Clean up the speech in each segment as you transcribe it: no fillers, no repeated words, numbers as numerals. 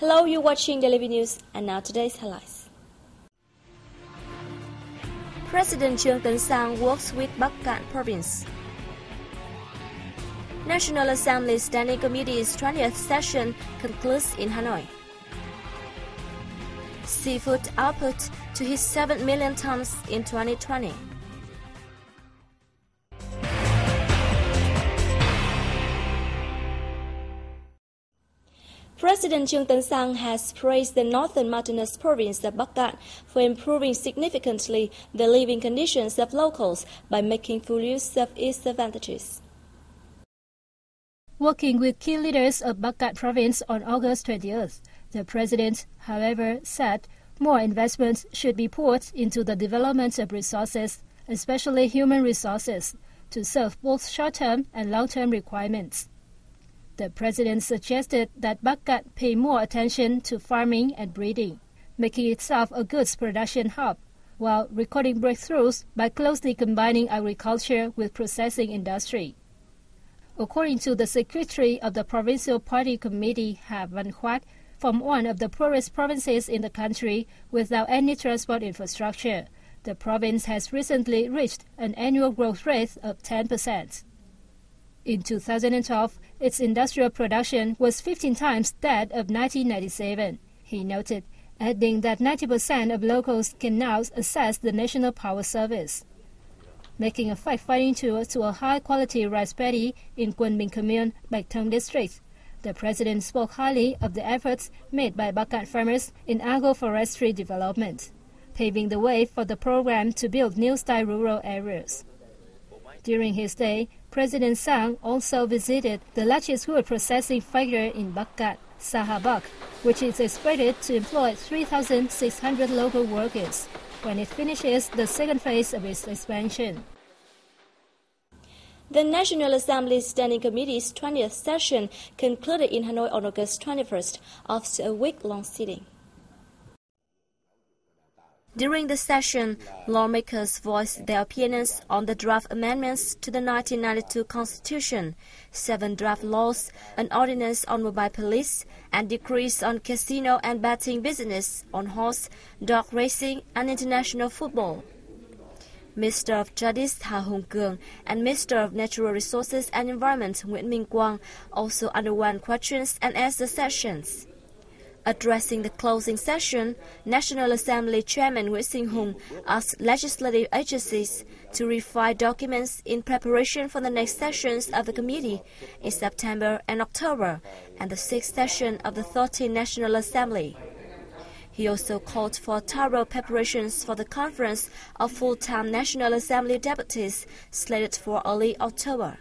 Hello, you're watching Daily News, and now today's highlights. President Trương Tấn Sang works with Bắc Cạn Province. National Assembly Standing Committee's 20th session concludes in Hanoi. Seafood output to hit 7 million tons in 2020. President Trương Tấn Sang has praised the northern mountainous province of Bắc Cạn for improving significantly the living conditions of locals by making full use of its advantages. Working with key leaders of Bắc Cạn province on August 20th, the president, however, said more investments should be poured into the development of resources, especially human resources, to serve both short-term and long-term requirements. The president suggested that Bắc Cạn pay more attention to farming and breeding, making itself a goods production hub, while recording breakthroughs by closely combining agriculture with processing industry. According to the secretary of the Provincial Party Committee, Hà Văn Khoác, from one of the poorest provinces in the country without any transport infrastructure, the province has recently reached an annual growth rate of 10%. In 2012, its industrial production was 15 times that of 1997, he noted, adding that 90% of locals can now access the National Power Service. Making a fact-finding tour to a high-quality rice paddy in Quân Bình Commune, Bạch Thông district, the president spoke highly of the efforts made by Bắc Cạn farmers in agroforestry development, paving the way for the program to build new-style rural areas. During his stay, President Sang also visited the largest wood processing factory in Bắc Cạn, Sahabak, which is expected to employ 3,600 local workers when it finishes the second phase of its expansion. The National Assembly Standing Committee's 20th session concluded in Hanoi on August 21st after a week-long sitting. During the session, lawmakers voiced their opinions on the draft amendments to the 1992 Constitution, 7 draft laws, an ordinance on mobile police, and decrees on casino and betting business, on horse, dog racing, and international football. Minister of Justice Hà Hùng Cường and Minister of Natural Resources and Environment Nguyễn Minh Quang also underwent questions and answer sessions. Addressing the closing session, National Assembly Chairman Nguyễn Sinh Hùng asked legislative agencies to refine documents in preparation for the next sessions of the committee in September and October and the 6th session of the 13th National Assembly. He also called for thorough preparations for the conference of full-time National Assembly deputies slated for early October.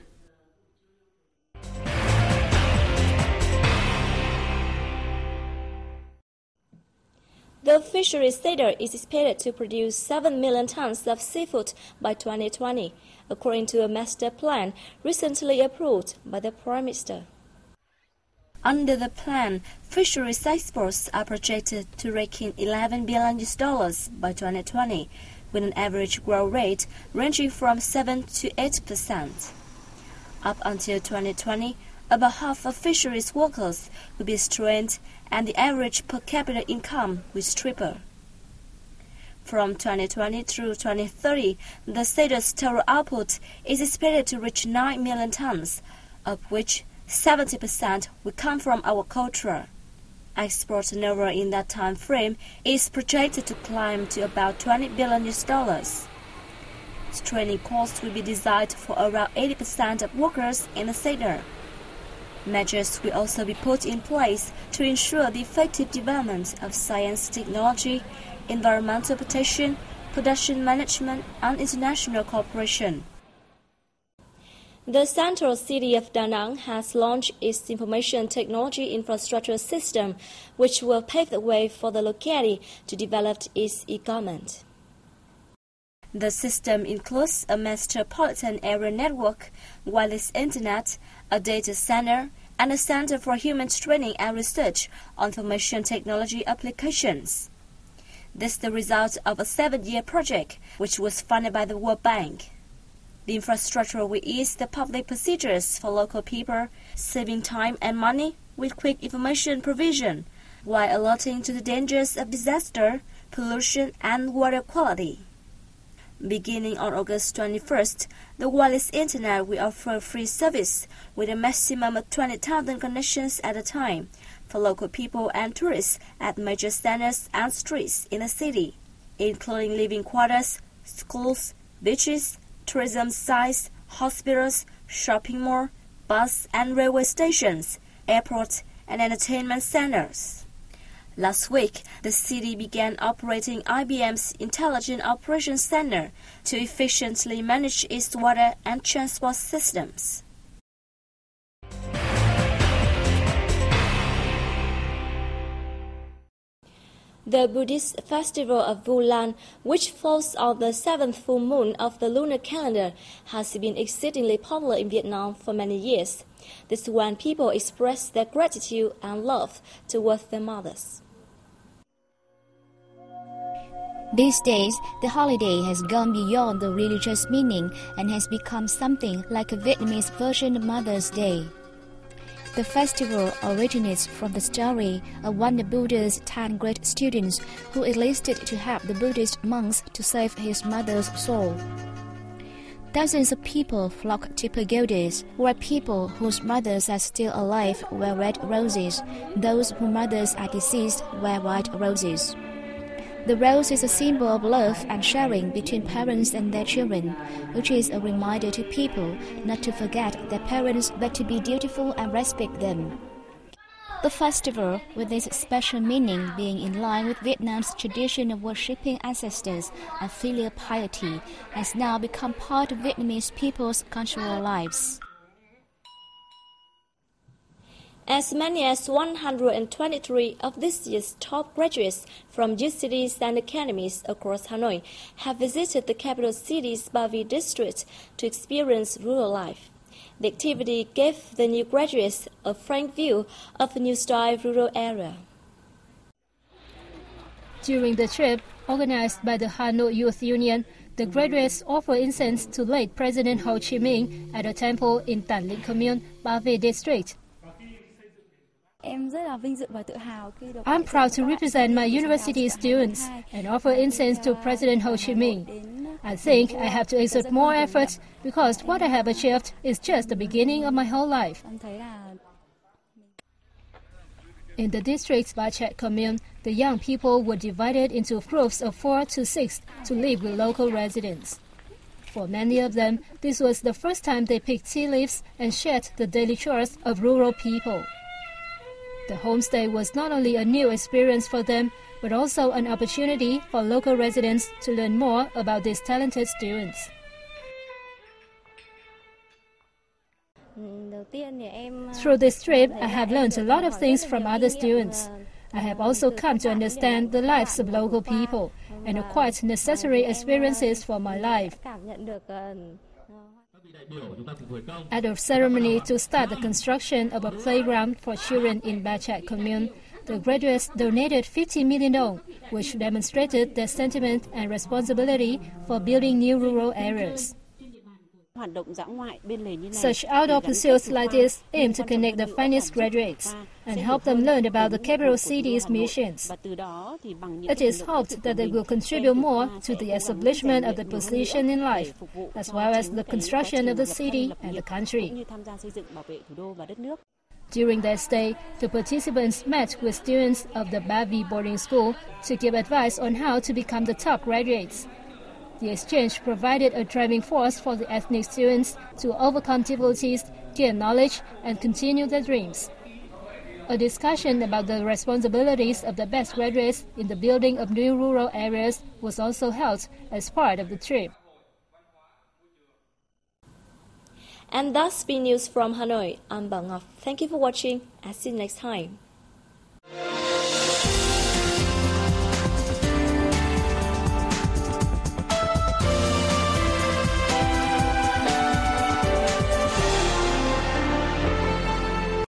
The fisheries sector is expected to produce 7 million tons of seafood by 2020, according to a master plan recently approved by the Prime Minister. Under the plan, fisheries exports are projected to rake in $11 billion by 2020, with an average growth rate ranging from 7 to 8%. Up until 2020, about half of fisheries workers will be trained, and the average per capita income will triple. From 2020 through 2030, the sector's total output is expected to reach 9 million tons, of which 70% will come from agriculture. Export turnover in that time frame is projected to climb to about $20 billion. Training costs will be designed for around 80% of workers in the sector. Measures will also be put in place to ensure the effective development of science, technology, environmental protection, production management, and international cooperation. The central city of Da Nang has launched its information technology infrastructure system, which will pave the way for the locality to develop its e-government. The system includes a metropolitan area network, wireless internet, a data center, and a center for human training and research on information technology applications. This is the result of a 7-year project, which was funded by the World Bank. The infrastructure will ease the public procedures for local people, saving time and money with quick information provision, while alerting to the dangers of disaster, pollution, and water quality. Beginning on August 21st, the wireless internet will offer free service with a maximum of 20,000 connections at a time for local people and tourists at major centers and streets in the city, including living quarters, schools, beaches, tourism sites, hospitals, shopping malls, bus and railway stations, airports, and entertainment centers. Last week, the city began operating IBM's Intelligent Operations Center to efficiently manage its water and transport systems. The Buddhist festival of Vu Lan, which falls on the 7th full moon of the lunar calendar, has been exceedingly popular in Vietnam for many years. This is when people express their gratitude and love towards their mothers. These days, the holiday has gone beyond the religious meaning and has become something like a Vietnamese version of Mother's Day. The festival originates from the story of one of Buddha's 10 great students who enlisted to help the Buddhist monks to save his mother's soul. Thousands of people flock to pagodas, where people whose mothers are still alive wear red roses. Those whose mothers are deceased wear white roses. The rose is a symbol of love and sharing between parents and their children, which is a reminder to people not to forget their parents but to be dutiful and respect them. The festival, with its special meaning being in line with Vietnam's tradition of worshipping ancestors and filial piety, has now become part of Vietnamese people's cultural lives. As many as 123 of this year's top graduates from youth cities and academies across Hanoi have visited the capital city's Ba Vi district to experience rural life. The activity gave the new graduates a frank view of the new-style rural area. During the trip, organized by the Hanoi Youth Union, the graduates offered incense to late President Ho Chi Minh at a temple in Tan Linh Commune, Ba Vi district. I'm proud to represent my university students and offer incense to President Ho Chi Minh. I think I have to exert more efforts because what I have achieved is just the beginning of my whole life. In the district's Ba Chat commune, the young people were divided into groups of 4 to 6 to live with local residents. For many of them, this was the first time they picked tea leaves and shared the daily chores of rural people. The homestay was not only a new experience for them, but also an opportunity for local residents to learn more about these talented students. Through this trip, I have learned a lot of things from other students. I have also come to understand the lives of local people and acquired necessary experiences for my life. At a ceremony to start the construction of a playground for children in Ba Chat commune, the graduates donated 50 million dong, which demonstrated their sentiment and responsibility for building new rural areas. Such outdoor pursuits like this aim to connect the finest graduates and help them learn about the capital city's missions. It is hoped that they will contribute more to the establishment of the position in life, as well as the construction of the city and the country. During their stay, the participants met with students of the Ba Vi boarding school to give advice on how to become the top graduates. The exchange provided a driving force for the ethnic students to overcome difficulties, gain knowledge, and continue their dreams. A discussion about the responsibilities of the best graduates in the building of new rural areas was also held as part of the trip. And that's been news from Hanoi. I'm Bảo Ngọc. Thank you for watching. I'll see you next time.